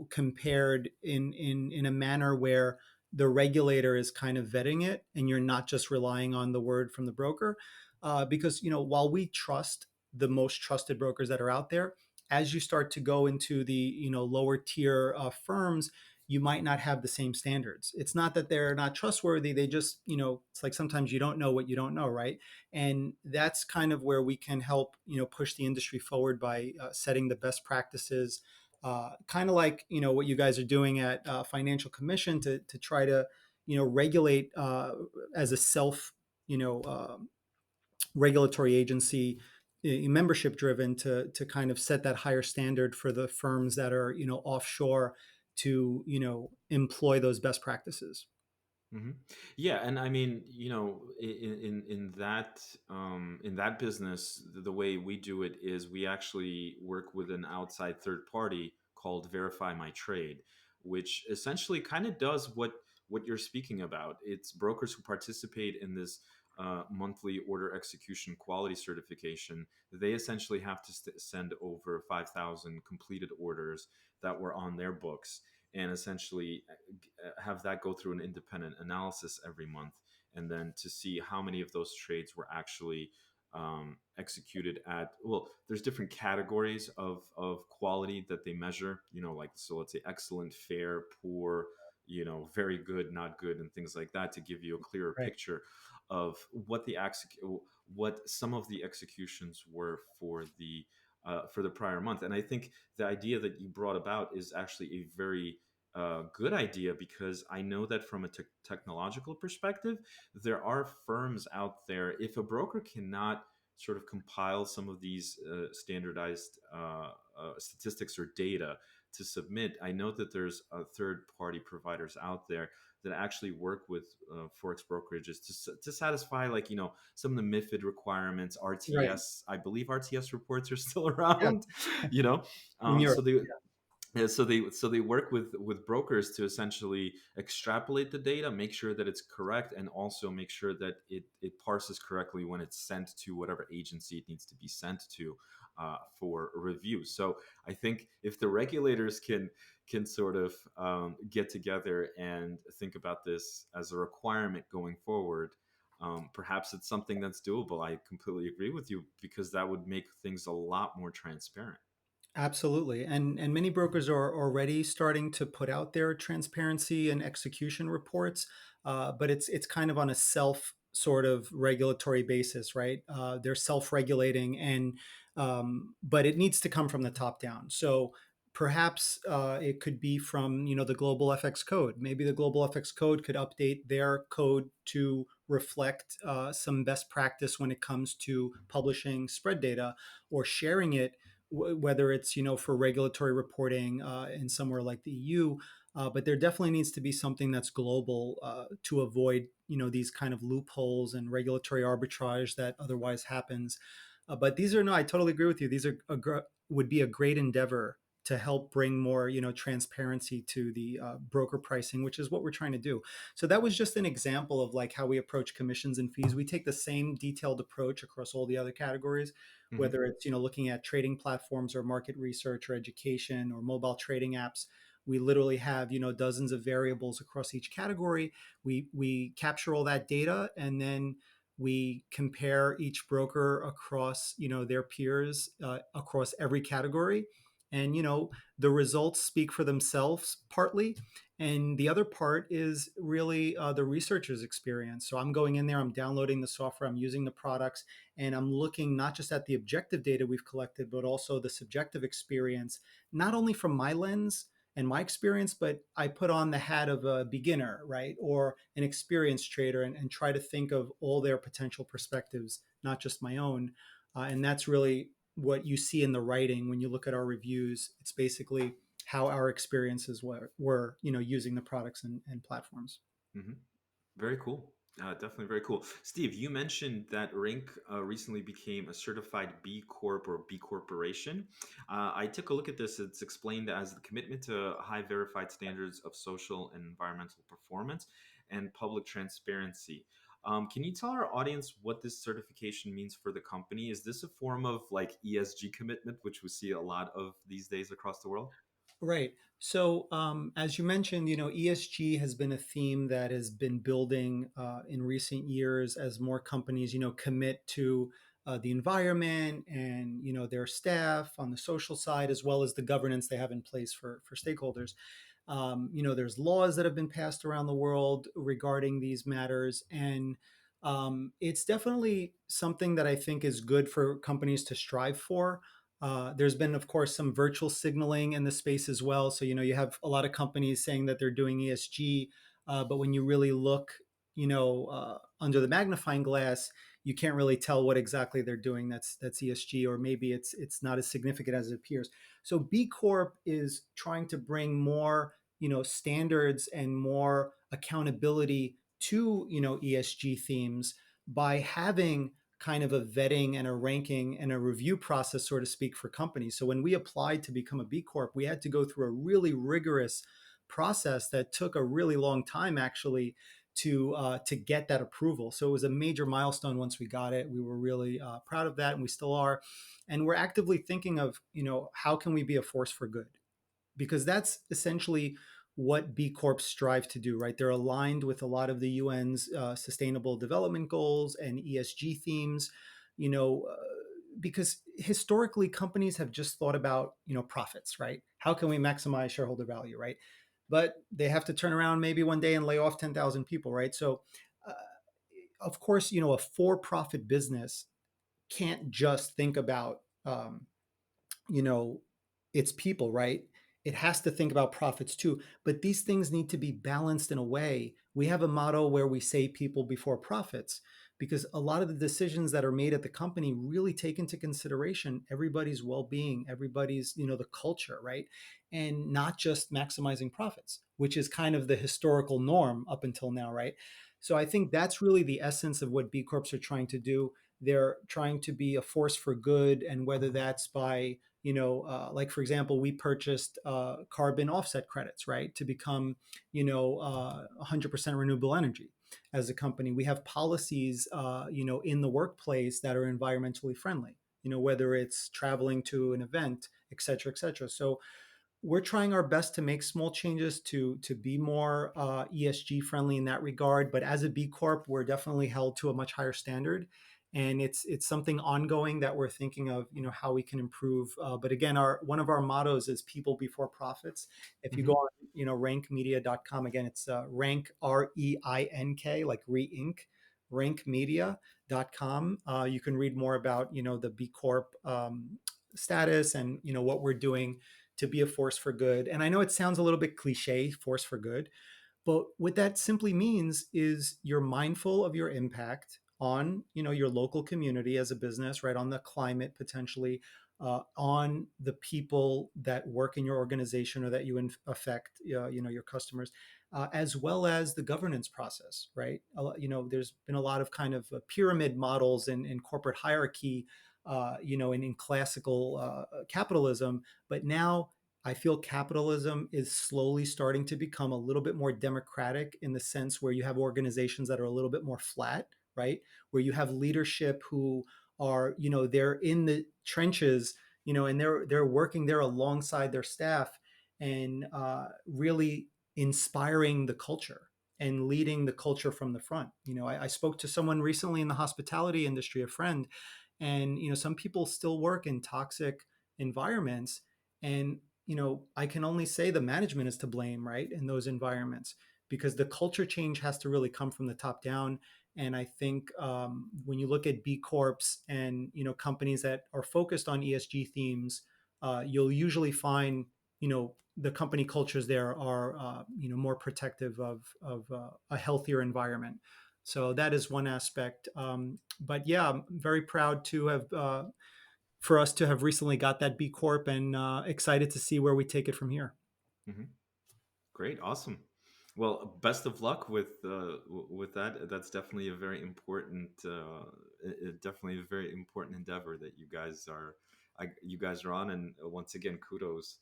compared in a manner where the regulator is kind of vetting it, and you're not just relying on the word from the broker. Because while we trust the most trusted brokers that are out there, as you start to go into the lower tier firms, you might not have the same standards. It's not that they're not trustworthy, they just it's like sometimes you don't know what you don't know, right? And that's kind of where we can help push the industry forward by setting the best practices, kind of like what you guys are doing at Financial Commission to try to regulate as a self you know uh, regulatory agency, membership driven, to kind of set that higher standard for the firms that are offshore to employ those best practices. Hmm. Yeah, and I mean, in that business, the way we do it is we actually work with an outside third party called Verify My Trade, which essentially kind of does what you're speaking about. It's brokers who participate in this monthly order execution quality certification. They essentially have to send over 5,000 completed orders that were on their books, and essentially have that go through an independent analysis every month, and then to see how many of those trades were actually executed at, well, there's different categories of quality that they measure, like, so let's say excellent, fair, poor, very good, not good, and things like that, to give you a clearer Right. picture of what some of the executions were for the prior month. And I think the idea that you brought about is actually a very good idea, because I know that from a technological perspective, there are firms out there. If a broker cannot sort of compile some of these standardized statistics or data to submit, I know that there's third party providers out there that actually work with forex brokerages to satisfy, like, some of the MiFID requirements, Right. RTS. I believe RTS reports are still Yeah. around, you know. In So Europe. they yeah, so they work with brokers to essentially extrapolate the data, make sure that it's correct, and also make sure that it parses correctly when it's sent to whatever agency it needs to be sent to for review. So I think if the regulators can sort of get together and think about this as a requirement going forward, perhaps it's something that's doable. I completely agree with you, because that would make things a lot more transparent. Absolutely. And many brokers are already starting to put out their transparency and execution reports, but it's kind of on a self sort of regulatory basis, right? They're self-regulating, and but it needs to come from the top down. So perhaps it could be from the global FX code. Maybe the global FX code could update their code to reflect some best practice when it comes to publishing spread data or sharing it, whether it's for regulatory reporting in somewhere like the EU. But there definitely needs to be something that's global to avoid these kind of loopholes and regulatory arbitrage that otherwise happens. But these are no, I totally agree with you. These are would be a great endeavor to help bring more transparency to the broker pricing, which is what we're trying to do. So that was just an example of like how we approach commissions and fees. We take the same detailed approach across all the other categories, Hmm. whether it's looking at trading platforms or market research or education or mobile trading apps. We literally have dozens of variables across each category. We capture all that data, and then we compare each broker across their peers across every category. And the results speak for themselves partly, and the other part is really the researcher's experience. So I'm going in there, I'm downloading the software, I'm using the products, and I'm looking not just at the objective data we've collected, but also the subjective experience, not only from my lens and my experience, but I put on the hat of a beginner, right, or an experienced trader, and try to think of all their potential perspectives, not just my own. And that's really what you see in the writing when you look at our reviews. It's basically how our experiences were using the products and platforms. Hmm. Very cool. Definitely very cool. Steve, you mentioned that Rink recently became a certified B Corp or B Corporation. I took a look at this. It's explained as the commitment to high verified standards of social and environmental performance and public transparency. Can you tell our audience what this certification means for the company? Is this a form of like ESG commitment, which we see a lot of these days across the world? Right. So, as you mentioned, ESG has been a theme that has been building in recent years as more companies, commit to the environment and their staff on the social side, as well as the governance they have in place for stakeholders. There's laws that have been passed around the world regarding these matters, and it's definitely something that I think is good for companies to strive for. There's been, of course, some virtual signaling in the space as well. So, you have a lot of companies saying that they're doing ESG, but when you really look, under the magnifying glass, you can't really tell what exactly they're doing. That's ESG, or maybe it's not as significant as it appears. So, B Corp is trying to bring more, standards and more accountability to ESG themes by having kind of a vetting and a ranking and a review process, so to speak, for companies. So when we applied to become a B Corp, we had to go through a really rigorous process that took a really long time, actually, to get that approval. So it was a major milestone once we got it. We were really proud of that, and we still are. And we're actively thinking of how can we be a force for good, because that's essentially what B Corps strive to do, right? They're aligned with a lot of the UN's sustainable development goals and ESG themes, you know, uh, because historically companies have just thought about, profits, right? How can we maximize shareholder value, right? but they have to turn around maybe one day and lay off 10,000 people, right? So, uh, of course, a for-profit business can't just think about you know, it's people, right? It has to think about profits too. But these things need to be balanced in a way. We have a motto where we say people before profits, because a lot of the decisions that are made at the company really take into consideration everybody's well-being, everybody's, the culture, right? And not just maximizing profits, which is kind of the historical norm up until now, right? So I think that's really the essence of what B Corps are trying to do. They're trying to be a force for good, and whether that's by like for example, we purchased carbon offset credits, right, to become 100% renewable energy as a company. We have policies in the workplace that are environmentally friendly, whether it's traveling to an event, et cetera, et cetera. So we're trying our best to make small changes to be more ESG friendly in that regard. But as a B Corp, we're definitely held to a much higher standard, and it's something ongoing that we're thinking of, how we can improve. But again, our one of our mottos is people before profits. If you go Hmm. on, rankmedia.com, again, it's rank REINK, like re-ink, rankmedia.com. You can read more about the B Corp status, and what we're doing to be a force for good. And I know it sounds a little bit cliche, force for good, but what that simply means is you're mindful of your impact on, your local community as a business, right? On the climate potentially, on the people that work in your organization or that you affect, your customers, as well as the governance process, right? There's been a lot of kind of pyramid models in corporate hierarchy, in classical capitalism, but now I feel capitalism is slowly starting to become a little bit more democratic, in the sense where you have organizations that are a little bit more flat, right? Where you have leadership who are, they're in the trenches, and they're working there alongside their staff, and really inspiring the culture and leading the culture from the front. I spoke to someone recently in the hospitality industry, a friend, and some people still work in toxic environments, and I can only say the management is to blame, right, in those environments, because the culture change has to really come from the top down. And I think when you look at B Corps and companies that are focused on ESG themes, you'll usually find the company cultures there are more protective of a healthier environment. So that is one aspect. But yeah, I'm very proud to have for us to have recently got that B Corp, and excited to see where we take it from here. Hmm. Great, awesome. Well, best of luck with that. That's definitely a very important, definitely a very important endeavor that you guys are on. And once again, kudos.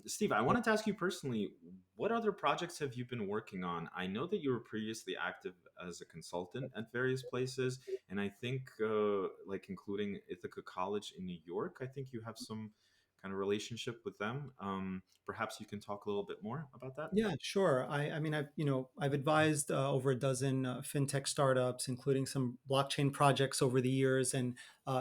Steve, I wanted to ask you personally, what other projects have you been working on? I know that you were previously active as a consultant at various places, and I think, like including Ithaca College in New York, I think you have some kind of relationship with them. Perhaps you can talk a little bit more about that. Yeah, sure. I mean, I've advised over a dozen fintech startups, including some blockchain projects over the years, and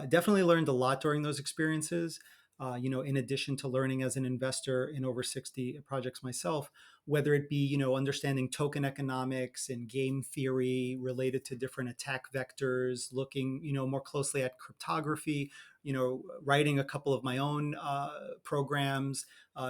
definitely learned a lot during those experiences. In addition to learning as an investor in over 60 projects myself, whether it be understanding token economics and game theory related to different attack vectors, looking more closely at cryptography, writing a couple of my own programs,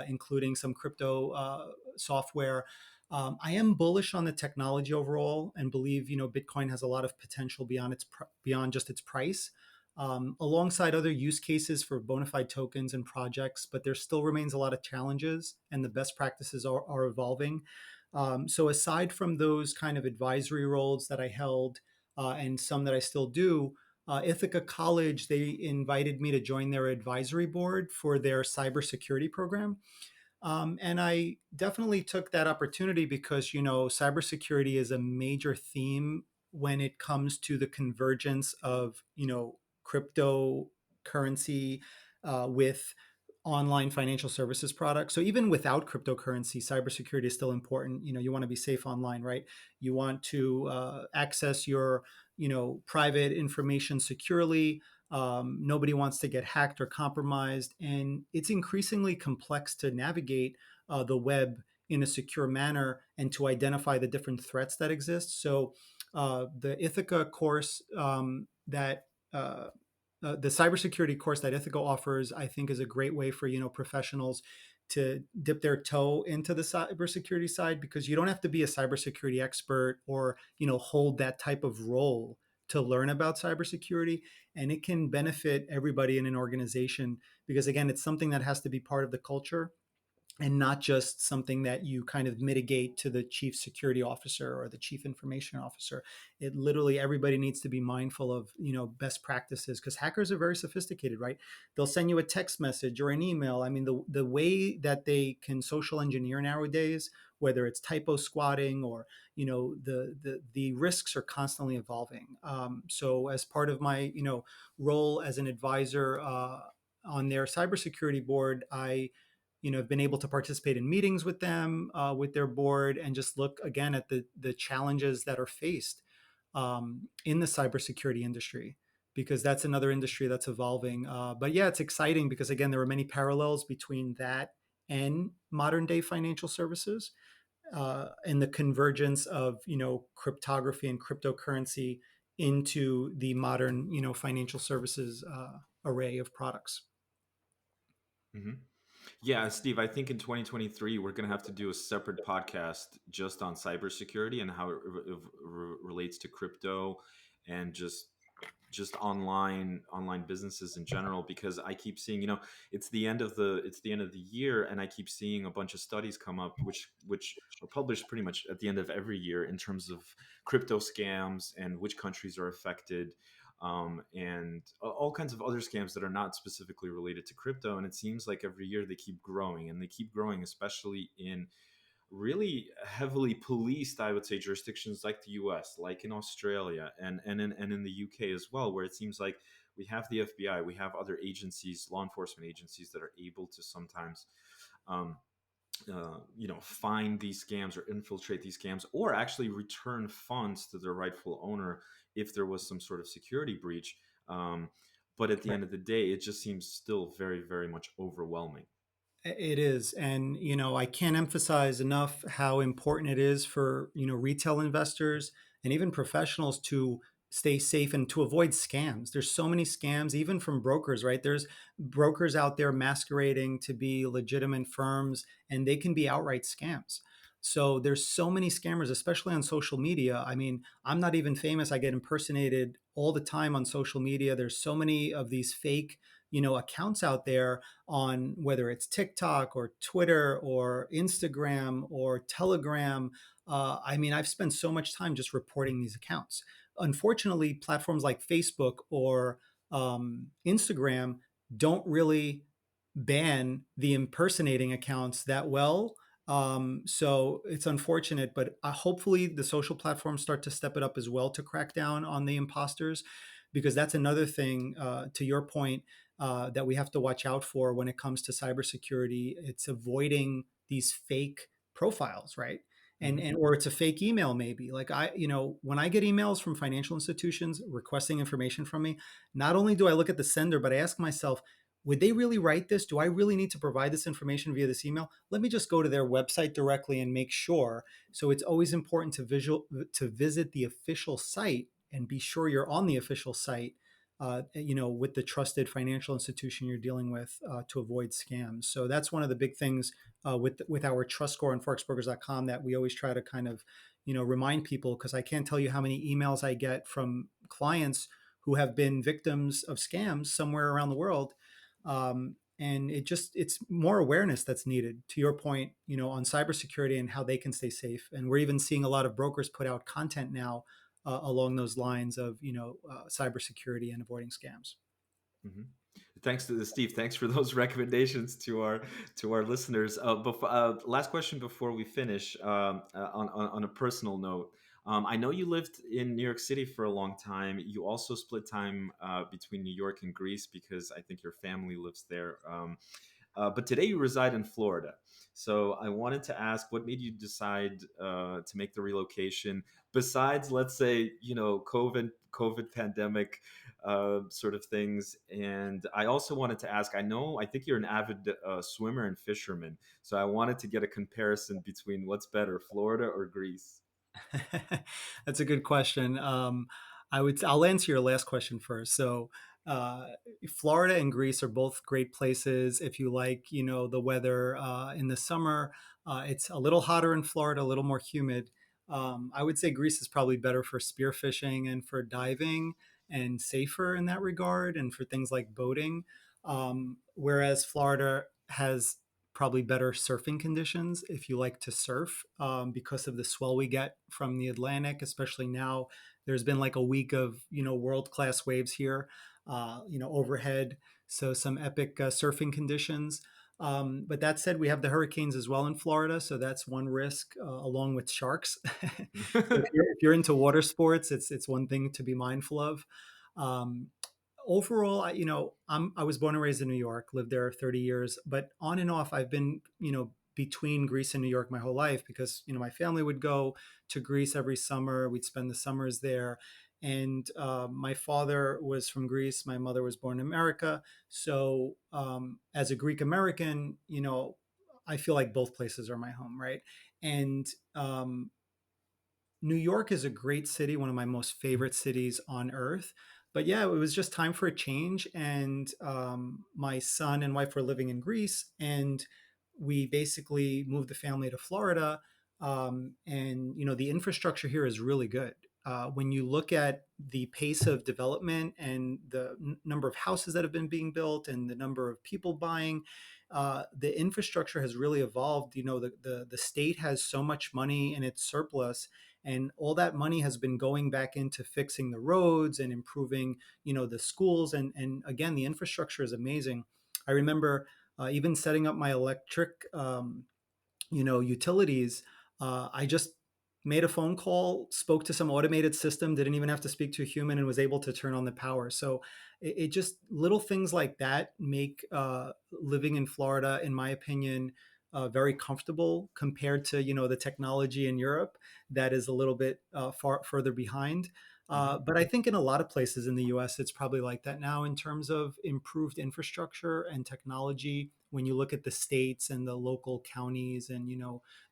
including some crypto software. I am bullish on the technology overall, and believe Bitcoin has a lot of potential beyond just its price, alongside other use cases for bona fide tokens and projects. But there still remains a lot of challenges, and the best practices are evolving. So aside from those kind of advisory roles that I held, and some that I still do, Ithaca College, they invited me to join their advisory board for their cybersecurity program. And I definitely took that opportunity because, cybersecurity is a major theme when it comes to the convergence of, cryptocurrency with online financial services products. So even without cryptocurrency, cybersecurity is still important. You want to be safe online, right? You want to access your, private information securely. Nobody wants to get hacked or compromised, and it's increasingly complex to navigate the web in a secure manner and to identify the different threats that exist. So the Ithaca course the cybersecurity course that Ithaca offers, I think, is a great way for professionals to dip their toe into the cybersecurity side, because you don't have to be a cybersecurity expert or hold that type of role to learn about cybersecurity, and it can benefit everybody in an organization, because again, it's something that has to be part of the culture and not just something that you kind of mitigate to the chief security officer or the chief information officer. It literally, everybody needs to be mindful of best practices, because hackers are very sophisticated, right? They'll send you a text message or an email. I mean, the way that they can social engineer nowadays, whether it's typo squatting or the risks are constantly evolving. So as part of my role as an advisor on their cybersecurity board, I have been able to participate in meetings with them, with their board, and just look again at the challenges that are faced in the cybersecurity industry, because that's another industry that's evolving. But yeah, it's exciting because again, there are many parallels between that and modern day financial services, and the convergence of cryptography and cryptocurrency into the modern financial services array of products. Hmm. Yeah, Steve, I think in 2023, we're going to have to do a separate podcast just on cybersecurity and how it relates to crypto and just online businesses in general, because I keep seeing, it's the end of the year, and I keep seeing a bunch of studies come up which are published pretty much at the end of every year in terms of crypto scams and which countries are affected, and all kinds of other scams that are not specifically related to crypto. And it seems like every year they keep growing, and they keep growing, especially in really heavily policed, I would say, jurisdictions like the US, like in Australia, and in the UK as well, where it seems like we have the FBI, we have other agencies, law enforcement agencies, that are able to sometimes um, find these scams or infiltrate these scams, or actually return funds to their rightful owner if there was some sort of security breach. Um, but at the Right. end of the day, it just seems still very, very much overwhelming. It is. And, I can't emphasize enough how important it is for, retail investors and even professionals to stay safe and to avoid scams. There's so many scams, even from brokers, right? There's brokers out there masquerading to be legitimate firms, and they can be outright scams. So there's so many scammers, especially on social media. I mean, I'm not even famous. I get impersonated all the time on social media. There's so many of these fake, accounts out there on whether it's TikTok or Twitter or Instagram or Telegram. I mean, I've spent so much time just reporting these accounts. Unfortunately, platforms like Facebook or Instagram don't really ban the impersonating accounts that well. So it's unfortunate, but hopefully the social platforms start to step it up as well to crack down on the imposters, because that's another thing, to your point, that we have to watch out for when it comes to cybersecurity. It's avoiding these fake profiles, right? And Hmm. and or it's a fake email maybe. Like when I get emails from financial institutions requesting information from me, not only do I look at the sender, but I ask myself, would they really write this? Do I really need to provide this information via this email? Let me just go to their website directly and make sure. So it's always important to visit the official site and be sure you're on the official site, with the trusted financial institution you're dealing with, to avoid scams. So that's one of the big things, with our trust score on forexbrokers.com, that we always try to kind of remind people, because I can't tell you how many emails I get from clients who have been victims of scams somewhere around the world. And it's more awareness that's needed, to your point, on cybersecurity and how they can stay safe. And we're even seeing a lot of brokers put out content now, along those lines of cybersecurity and avoiding scams. Hmm. Thanks to Steve. Thanks for those recommendations to our listeners. Last question before we finish. On a personal note, I know you lived in New York City for a long time. You also split time between New York and Greece because I think your family lives there. But today you reside in Florida. So I wanted to ask, what made you decide to make the relocation? Besides, let's say, COVID pandemic sort of things. And I also wanted to ask, I think you're an avid swimmer and fisherman. So I wanted to get a comparison between what's better, Florida or Greece. That's a good question. I'll answer your last question first. So, uh, Florida and Greece are both great places if you like, the weather in the summer. It's a little hotter in Florida, a little more humid. I would say Greece is probably better for spearfishing and for diving and safer in that regard and for things like boating. Whereas Florida has probably better surfing conditions if you like to surf because of the swell we get from the Atlantic, especially now. There's been like a week of, world class waves here, overhead. So some epic surfing conditions. But that said, we have the hurricanes as well in Florida. So that's one risk along with sharks. So if you're into water sports, it's one thing to be mindful of. Um, Overall, I was born and raised in New York, lived there 30 years, but on and off, I've been, between Greece and New York my whole life because, my family would go to Greece every summer. We'd spend the summers there. And my father was from Greece. My mother was born in America. So as a Greek American, I feel like both places are my home, right? And New York is a great city, one of my most favorite cities on earth. But yeah, it was just time for a change. And my son and wife were living in Greece, and we basically moved the family to Florida. And the infrastructure here is really good. When you look at the pace of development and the number of houses that have been being built and the number of people buying, the infrastructure has really evolved. The state has so much money in its surplus, and all that money has been going back into fixing the roads and improving the schools, and again, the infrastructure is amazing. I remember even setting up my electric utilities. I just made a phone call, spoke to some automated system, didn't even have to speak to a human, and was able to turn on the power. So it just, little things like that make living in Florida, in my opinion, very comfortable compared to the technology in Europe that is a little bit far further behind. Mhm. But I think in a lot of places in the US, it's probably like that now in terms of improved infrastructure and technology. When you look at the states and the local counties and,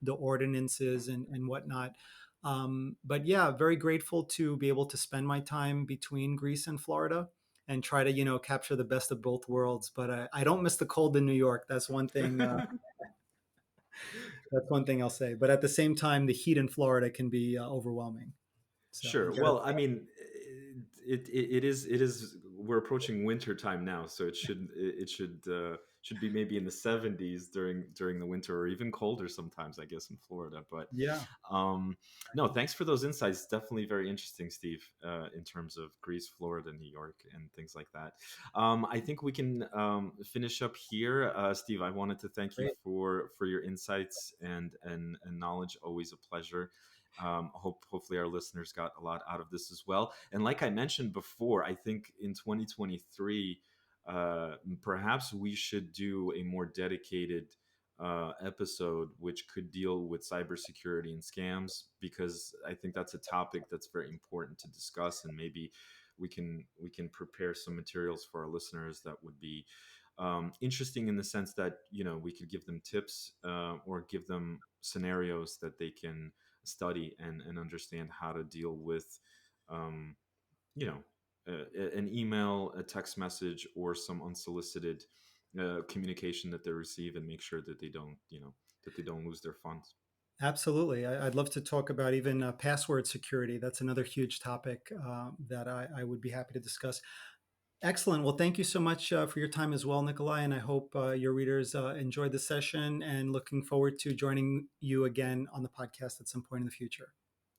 the ordinances and whatnot. But yeah, very grateful to be able to spend my time between Greece and Florida and try to, capture the best of both worlds. But I don't miss the cold in New York. That's one thing. That's one thing I'll say. But at the same time, the heat in Florida can be overwhelming. So Sure. you got to. Well, I mean, it is. We're approaching winter time now, so it should be maybe in the 70s during the winter, or even colder sometimes, I guess, in Florida. But Yeah, um, no, thanks for those insights. Definitely very interesting, Steve, in terms of Greece, Florida, New York, and things like that. I think we can finish up here, Steve. I wanted to thank you great. for your insights and knowledge. Always a pleasure. Hopefully our listeners got a lot out of this as well. And like I mentioned before, I think in 2023, perhaps we should do a more dedicated episode which could deal with cybersecurity and scams, because I think that's a topic that's very important to discuss, and maybe we can prepare some materials for our listeners that would be interesting in the sense that we could give them tips or give them scenarios that they can study and understand how to deal with um, you know an email, a text message, or some unsolicited communication that they receive, and make sure that they don't lose their funds. Absolutely. I'd love to talk about even password security. That's another huge topic that I would be happy to discuss. Excellent. Well, thank you so much for your time as well, Nikolai. And I hope your readers enjoyed the session, and looking forward to joining you again on the podcast at some point in the future.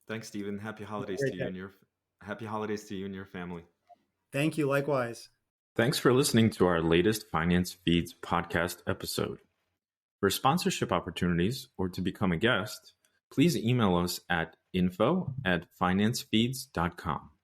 Thanks, Stephen. Have a great day. Happy holidays to you and your family. Thank you. Likewise. Thanks for listening to our latest Finance Feeds podcast episode. For sponsorship opportunities or to become a guest, please email us at info@financefeeds.com.